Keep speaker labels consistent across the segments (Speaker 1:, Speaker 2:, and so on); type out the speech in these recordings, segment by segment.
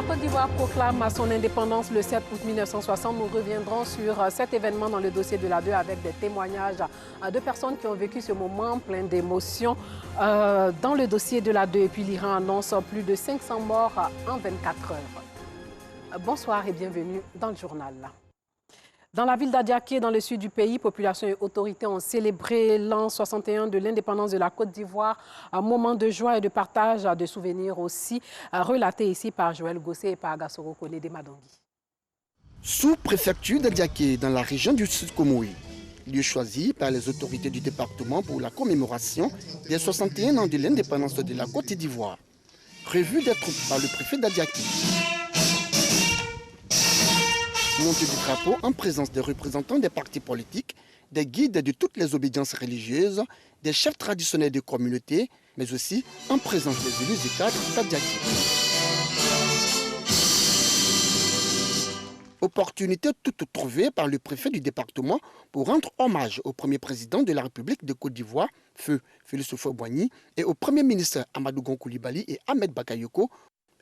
Speaker 1: La Côte d'Ivoire proclame son indépendance le 7 août 1960. Nous reviendrons sur cet événement dans le dossier de l'ADEU avec des témoignages de personnes qui ont vécu ce moment plein d'émotions dans le dossier de l'ADEU. Et puis l'Iran annonce plus de 500 morts en 24 heures. Bonsoir et bienvenue dans le journal. Dans la ville d'Adiaké, dans le sud du pays, population et autorités ont célébré l'an 61 de l'indépendance de la Côte d'Ivoire. Un moment de joie et de partage, de souvenirs aussi, relaté ici par Joël Gossé et par Agassoro Kone de Madongui.
Speaker 2: Sous-préfecture d'Adiaké, dans la région du Sud-Komoui, lieu choisi par les autorités du département pour la commémoration des 61 ans de l'indépendance de la Côte d'Ivoire. Revue des troupes par le préfet d'Adiaké. Montée du drapeau en présence des représentants des partis politiques, des guides de toutes les obédiences religieuses, des chefs traditionnels des communautés, mais aussi en présence des élus du cadre d'Adiaké. Opportunité toute trouvée par le préfet du département pour rendre hommage au premier président de la République de Côte d'Ivoire, Feu Félix Houphouët-Boigny, et au premier ministre Amadou Gon Coulibaly et Ahmed Bakayoko.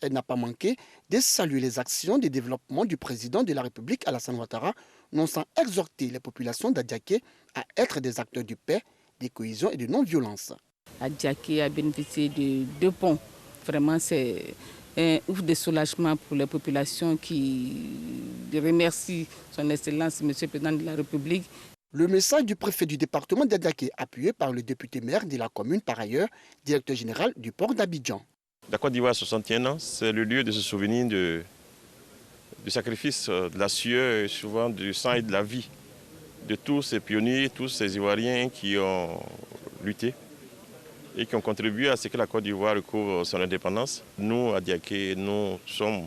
Speaker 2: Elle n'a pas manqué de saluer les actions de développement du président de la République, Alassane Ouattara, non sans exhorter les populations d'Adiaké à être des acteurs de paix, de cohésion et de non-violence.
Speaker 3: Adiaké a bénéficié de 2 ponts. Vraiment, c'est un ouf de soulagement pour les populations qui remercient son Excellence, M. le Président de la République.
Speaker 2: Le message du préfet du département d'Adiaké, appuyé par le député maire de la commune, par ailleurs, directeur général du port d'Abidjan.
Speaker 4: La Côte d'Ivoire, 61 ans, c'est le lieu de se souvenir du sacrifice, de la sueur et souvent du sang et de la vie de tous ces pionniers, tous ces Ivoiriens qui ont lutté et qui ont contribué à ce que la Côte d'Ivoire recouvre son indépendance. Nous, à Diaké, nous sommes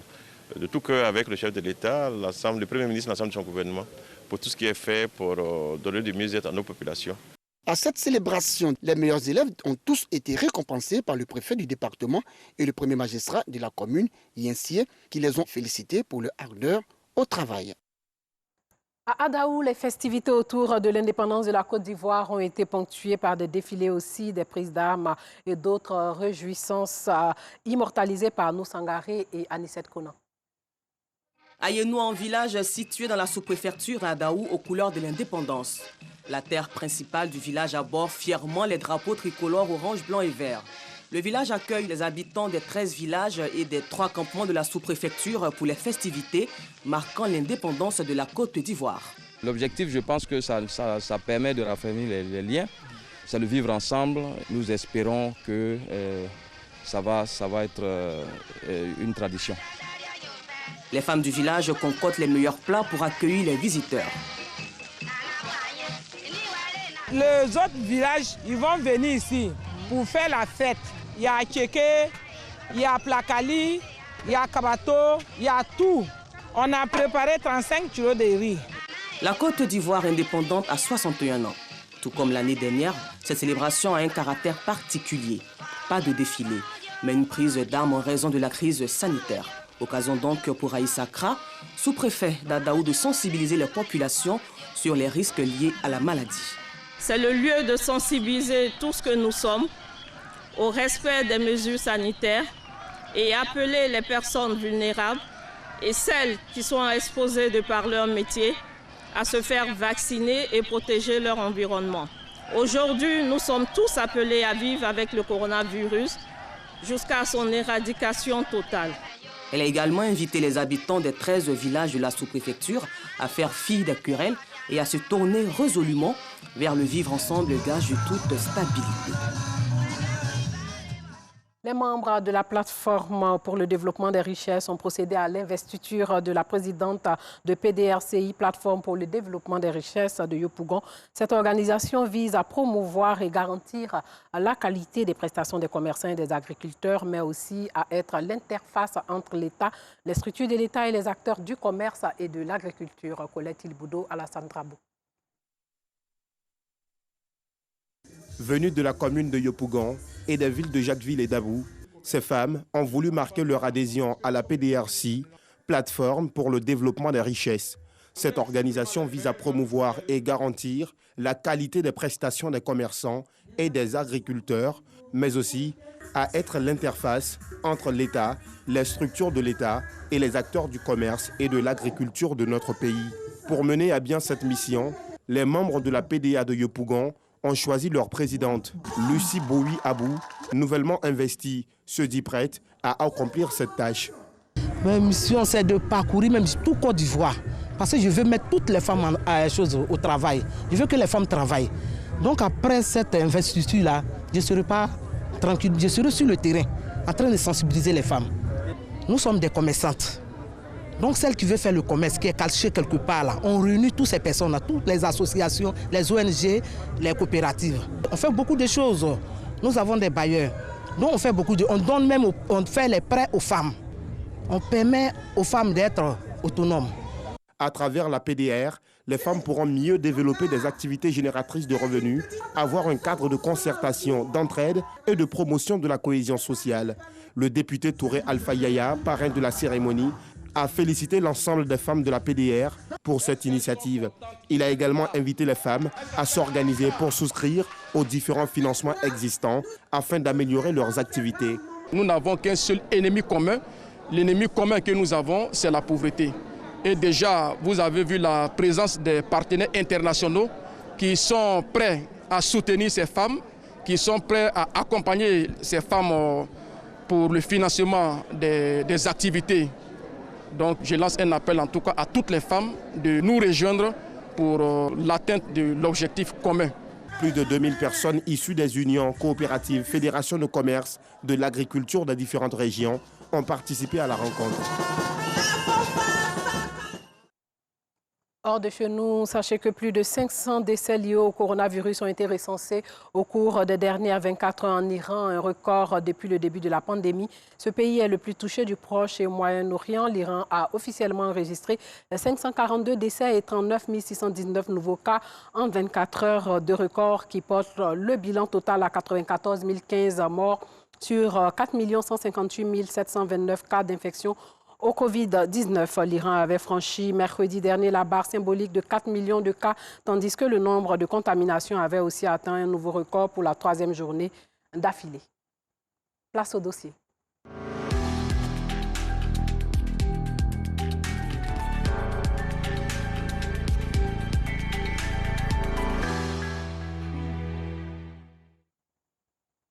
Speaker 4: de tout cœur avec le chef de l'État, le Premier ministre, l'ensemble de son gouvernement, pour tout ce qui est fait pour donner du mieux-être à nos populations.
Speaker 2: À cette célébration, les meilleurs élèves ont tous été récompensés par le préfet du département et le premier magistrat de la commune, Yensié, qui les ont félicités pour leur ardeur au travail.
Speaker 1: À Adaou, les festivités autour de l'indépendance de la Côte d'Ivoire ont été ponctuées par des défilés aussi, des prises d'armes et d'autres réjouissances immortalisées par nous Sangaré et Anissette Konan.
Speaker 5: Ayenou, un village situé dans la sous-préfecture à Adaou aux couleurs de l'indépendance. La terre principale du village aborde fièrement les drapeaux tricolores orange, blanc et vert. Le village accueille les habitants des 13 villages et des 3 campements de la sous-préfecture pour les festivités marquant l'indépendance de la Côte d'Ivoire.
Speaker 6: L'objectif, je pense que ça permet de raffermir les liens, c'est le vivre ensemble. Nous espérons que ça va être une tradition.
Speaker 5: Les femmes du village concoctent les meilleurs plats pour accueillir les visiteurs.
Speaker 7: Les autres villages, ils vont venir ici pour faire la fête. Il y a Tchéké, il y a Plakali, il y a Kabato, il y a tout. On a préparé 35 kilos de riz.
Speaker 5: La Côte d'Ivoire indépendante a 61 ans. Tout comme l'année dernière, cette célébration a un caractère particulier. Pas de défilé, mais une prise d'armes en raison de la crise sanitaire. Occasion donc pour Aïssa Kra, sous-préfet d'Adaou, de sensibiliser les populations sur les risques liés à la maladie.
Speaker 8: C'est le lieu de sensibiliser tout ce que nous sommes au respect des mesures sanitaires et appeler les personnes vulnérables et celles qui sont exposées de par leur métier à se faire vacciner et protéger leur environnement. Aujourd'hui, nous sommes tous appelés à vivre avec le coronavirus jusqu'à son éradication totale.
Speaker 5: Elle a également invité les habitants des 13 villages de la sous-préfecture à faire fi des querelles et à se tourner résolument vers le vivre ensemble, gage de toute stabilité.
Speaker 1: Les membres de la plateforme pour le développement des richesses ont procédé à l'investiture de la présidente de PDRCI, plateforme pour le développement des richesses de Yopougon. Cette organisation vise à promouvoir et garantir la qualité des prestations des commerçants et des agriculteurs, mais aussi à être l'interface entre l'État, les structures de l'État et les acteurs du commerce et de l'agriculture. Colette Ilboudo, Alassane Trabou.
Speaker 9: Venues de la commune de Yopougon et des villes de Jacquesville et Dabou, ces femmes ont voulu marquer leur adhésion à la PDRC, plateforme pour le développement des richesses. Cette organisation vise à promouvoir et garantir la qualité des prestations des commerçants et des agriculteurs, mais aussi à être l'interface entre l'État, les structures de l'État et les acteurs du commerce et de l'agriculture de notre pays. Pour mener à bien cette mission, les membres de la PDA de Yopougon ont choisi leur présidente, Lucie Boui Abou, nouvellement investie, se dit prête à accomplir cette tâche.
Speaker 10: Ma mission, c'est de parcourir même tout Côte d'Ivoire. Parce que je veux mettre toutes les femmes au travail. Je veux que les femmes travaillent. Donc après cette investiture-là, je ne serai pas tranquille. Je serai sur le terrain en train de sensibiliser les femmes. Nous sommes des commerçantes. Donc celle qui veut faire le commerce, qui est cachée quelque part là, on réunit toutes ces personnes, toutes les associations, les ONG, les coopératives. On fait beaucoup de choses. Nous avons des bailleurs. Donc on fait beaucoup de... On donne même, on fait les prêts aux femmes. On permet aux femmes d'être autonomes.
Speaker 9: À travers la PDR, les femmes pourront mieux développer des activités génératrices de revenus, avoir un cadre de concertation, d'entraide et de promotion de la cohésion sociale. Le député Touré Alpha Yaya, parrain de la cérémonie, a félicité l'ensemble des femmes de la PDR pour cette initiative. Il a également invité les femmes à s'organiser pour souscrire aux différents financements existants afin d'améliorer leurs activités.
Speaker 11: Nous n'avons qu'un seul ennemi commun. L'ennemi commun que nous avons, c'est la pauvreté. Et déjà, vous avez vu la présence des partenaires internationaux qui sont prêts à soutenir ces femmes, qui sont prêts à accompagner ces femmes pour le financement des activités. Donc je lance un appel en tout cas à toutes les femmes de nous rejoindre pour l'atteinte de l'objectif commun.
Speaker 9: Plus de 2000 personnes issues des unions, coopératives, fédérations de commerce, de l'agriculture des différentes régions ont participé à la rencontre.
Speaker 1: Hors de chez nous, sachez que plus de 500 décès liés au coronavirus ont été recensés au cours des dernières 24 heures en Iran, un record depuis le début de la pandémie. Ce pays est le plus touché du Proche et Moyen-Orient. L'Iran a officiellement enregistré 542 décès et 39 619 nouveaux cas en 24 heures de record qui porte le bilan total à 94 015 morts sur 4 158 729 cas d'infection au Covid-19. L'Iran avait franchi mercredi dernier la barre symbolique de 4 millions de cas, tandis que le nombre de contaminations avait aussi atteint un nouveau record pour la 3e journée d'affilée. Place au dossier.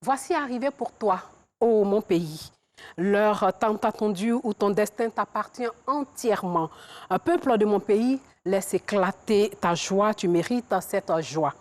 Speaker 1: Voici arrivé pour toi, ô mon pays, l'heure tant attendue où ton destin t'appartient entièrement. Un peuple de mon pays, laisse éclater ta joie, tu mérites cette joie.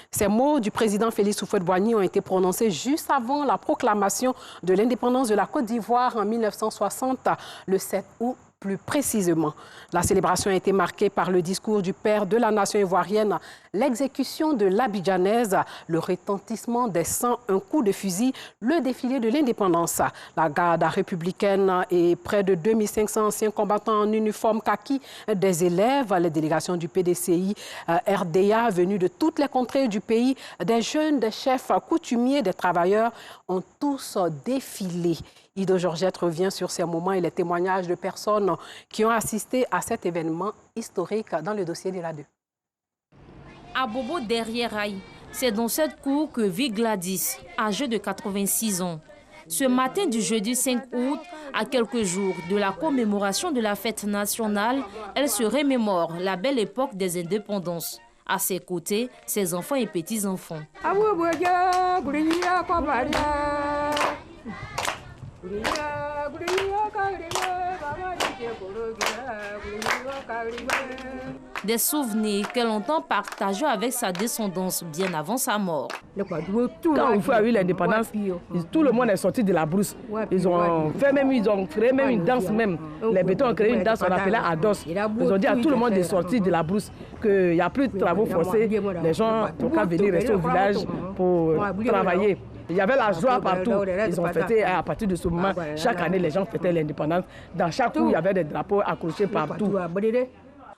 Speaker 1: Ces mots du président Félix Houphouët-Boigny ont été prononcés juste avant la proclamation de l'indépendance de la Côte d'Ivoire en 1960, le 7 août. Plus précisément, la célébration a été marquée par le discours du père de la nation ivoirienne, l'exécution de l'Abidjanaise, le retentissement des 101 coups de fusil, le défilé de l'indépendance. La garde républicaine et près de 2500 anciens combattants en uniforme kaki, des élèves, les délégations du PDCI, RDA venus de toutes les contrées du pays, des jeunes, des chefs coutumiers, des travailleurs ont tous défilé. Ido Georgette revient sur ces moments et les témoignages de personnes qui ont assisté à cet événement historique dans le dossier de la 2.
Speaker 12: À Bobo derrière Aïe, c'est dans cette cour que vit Gladys, âgée de 86 ans. Ce matin du jeudi 5 août, à quelques jours de la commémoration de la fête nationale, elle se remémore la belle époque des indépendances. À ses côtés, ses enfants et petits-enfants. Des souvenirs qu'elle entend partager avec sa descendance bien avant sa mort.
Speaker 10: Quand il faut avoir l'indépendance, tout le monde est sorti de la brousse. Ils ont créé même une danse même. Les bétons ont créé une danse, on appelait Ados. Ils ont dit à tout le monde de sortir de la brousse qu'il n'y a plus de travaux forcés. Les gens n'ont qu'à venir rester au village pour travailler. Il y avait la joie partout. Ils ont fêté à partir de ce moment. Chaque année, les gens fêtaient l'indépendance. Dans chaque cour, il y avait des drapeaux accrochés partout.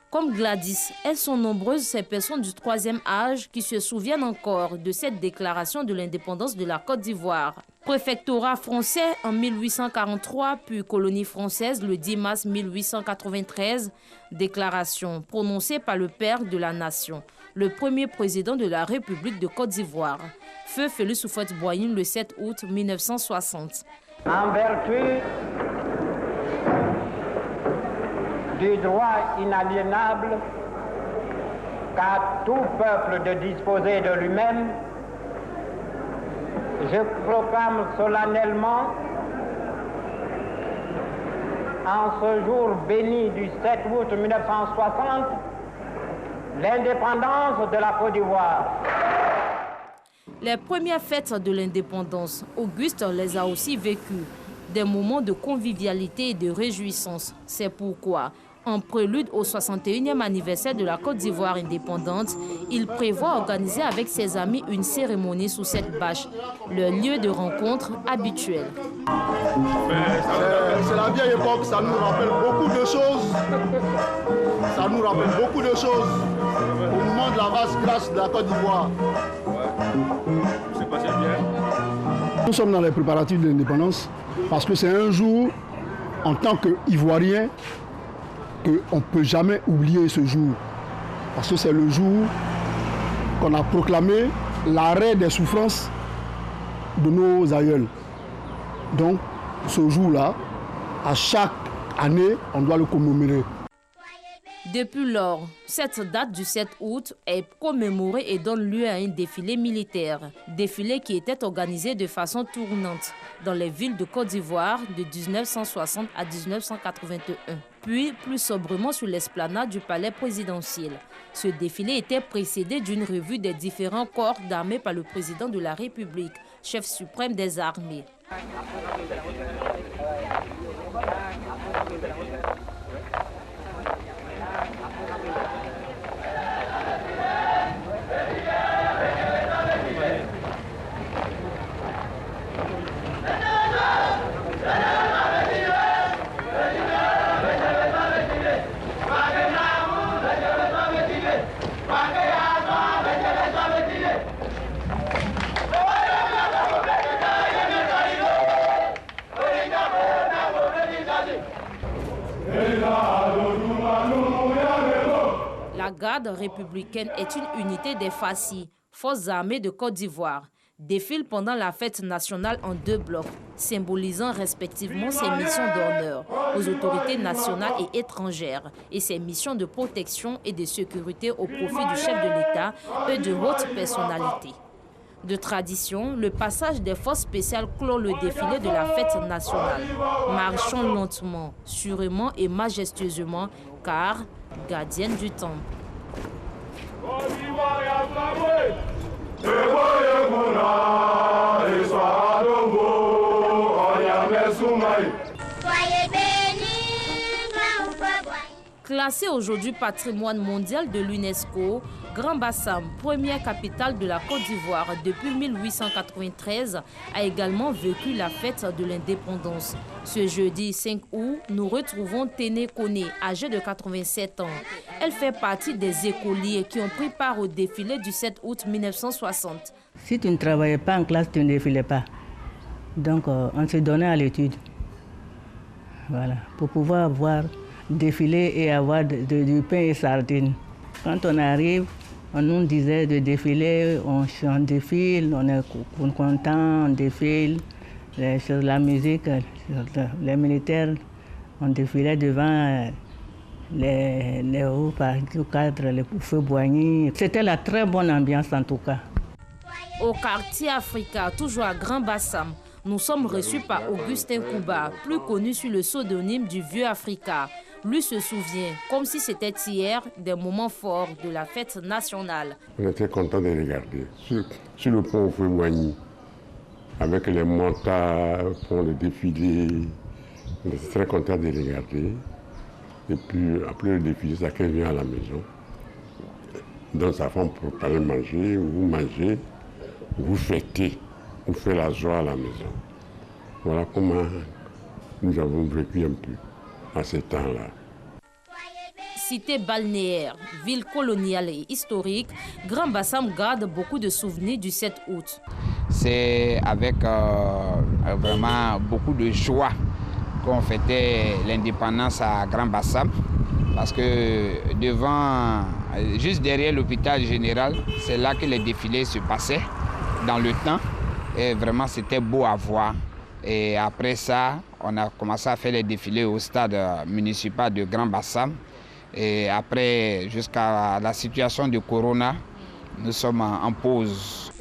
Speaker 12: Comme Gladys, elles sont nombreuses ces personnes du 3e âge qui se souviennent encore de cette déclaration de l'indépendance de la Côte d'Ivoire. Préfectorat français en 1843, puis colonie française le 10 mars 1893. Déclaration prononcée par le père de la nation. le premier président de la République de Côte d'Ivoire. Feu Félix Houphouët-Boigny le 7 août 1960.
Speaker 13: En vertu du droit inaliénable qu'a tout peuple de disposer de lui-même, je proclame solennellement, en ce jour béni du 7 août 1960, l'indépendance de la Côte d'Ivoire.
Speaker 12: Les premières fêtes de l'indépendance, Auguste les a aussi vécues. Des moments de convivialité et de réjouissance. C'est pourquoi, en prélude au 61e anniversaire de la Côte d'Ivoire indépendante, il prévoit organiser avec ses amis une cérémonie sous cette bâche, le lieu de rencontre habituel.
Speaker 14: C'est la vieille époque, ça nous rappelle beaucoup de choses. Ça nous rappelle beaucoup de choses au moment de la vaste grâce de la Côte d'Ivoire. C'est passé bien. Nous sommes dans les préparatifs de l'indépendance parce que c'est un jour, en tant qu'Ivoirien, qu'on ne peut jamais oublier ce jour. Parce que c'est le jour qu'on a proclamé l'arrêt des souffrances de nos aïeuls. Donc, ce jour-là, à chaque année, on doit le commémorer.
Speaker 12: Depuis lors, cette date du 7 août est commémorée et donne lieu à un défilé militaire. Défilé qui était organisé de façon tournante dans les villes de Côte d'Ivoire de 1960 à 1981. Puis, plus sobrement sur l'esplanade du palais présidentiel. Ce défilé était précédé d'une revue des différents corps d'armée par le président de la République, chef suprême des armées. La garde républicaine est une unité des FACI, Forces armées de Côte d'Ivoire, défile pendant la fête nationale en 2 blocs, symbolisant respectivement ses missions d'honneur aux autorités nationales et étrangères et ses missions de protection et de sécurité au profit du chef de l'État et de hautes personnalités. De tradition, le passage des forces spéciales clôt le défilé de la fête nationale. Marchons lentement, sûrement et majestueusement, car gardienne du temps. Classé aujourd'hui patrimoine mondial de l'UNESCO, Grand Bassam, première capitale de la Côte d'Ivoire depuis 1893, a également vécu la fête de l'indépendance. Ce jeudi 5 août, nous retrouvons Téné Koné, âgée de 87 ans. Elle fait partie des écoliers qui ont pris part au défilé du 7 août 1960.
Speaker 15: Si tu ne travaillais pas en classe, tu ne défilais pas. Donc on se donnait à l'étude. Voilà, pour pouvoir voir défiler et avoir du pain et sardines. Quand on arrive, on nous disait de défiler, on défile, on est content, on défile. La musique, les militaires, on défilait devant les hauts cadres, les Houphouët-Boigny. C'était la très bonne ambiance en tout cas.
Speaker 12: Au quartier Africa, toujours à Grand Bassam, nous sommes reçus par Augustin Kouba, plus connu sous le pseudonyme du Vieux Africa. Lui se souvient, comme si c'était hier, des moments forts de la fête nationale.
Speaker 16: On était content de regarder. Sur le pont Houphouët-Boigny, avec les motards pour le défilé, on était très content de regarder. Et puis après le défilé, chacun vient à la maison. Donc sa femme pour aller manger, vous mangez, vous fêtez, vous faites la joie à la maison. Voilà comment nous avons vécu un peu à ce temps-là.
Speaker 12: Cité balnéaire, ville coloniale et historique, Grand Bassam garde beaucoup de souvenirs du 7 août.
Speaker 17: C'est avec vraiment beaucoup de joie qu'on fêtait l'indépendance à Grand Bassam, parce que devant juste derrière l'hôpital général. C'est là que les défilés se passaient dans le temps. Et vraiment, c'était beau à voir. Et après ça, on a commencé à faire les défilés au stade municipal de Grand Bassam. Et après, jusqu'à la situation de Corona, nous sommes en pause.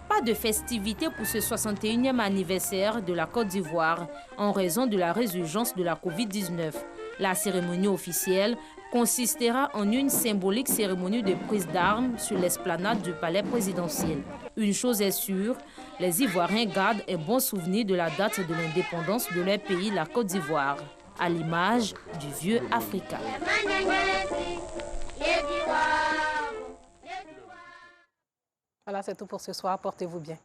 Speaker 12: Pas de festivités pour ce 61e anniversaire de la Côte d'Ivoire en raison de la résurgence de la Covid-19. La cérémonie officielle consistera en une symbolique cérémonie de prise d'armes sur l'esplanade du palais présidentiel. Une chose est sûre, les Ivoiriens gardent un bon souvenir de la date de l'indépendance de leur pays, la Côte d'Ivoire, à l'image du vieux Africa.
Speaker 1: Voilà, c'est tout pour ce soir. Portez-vous bien.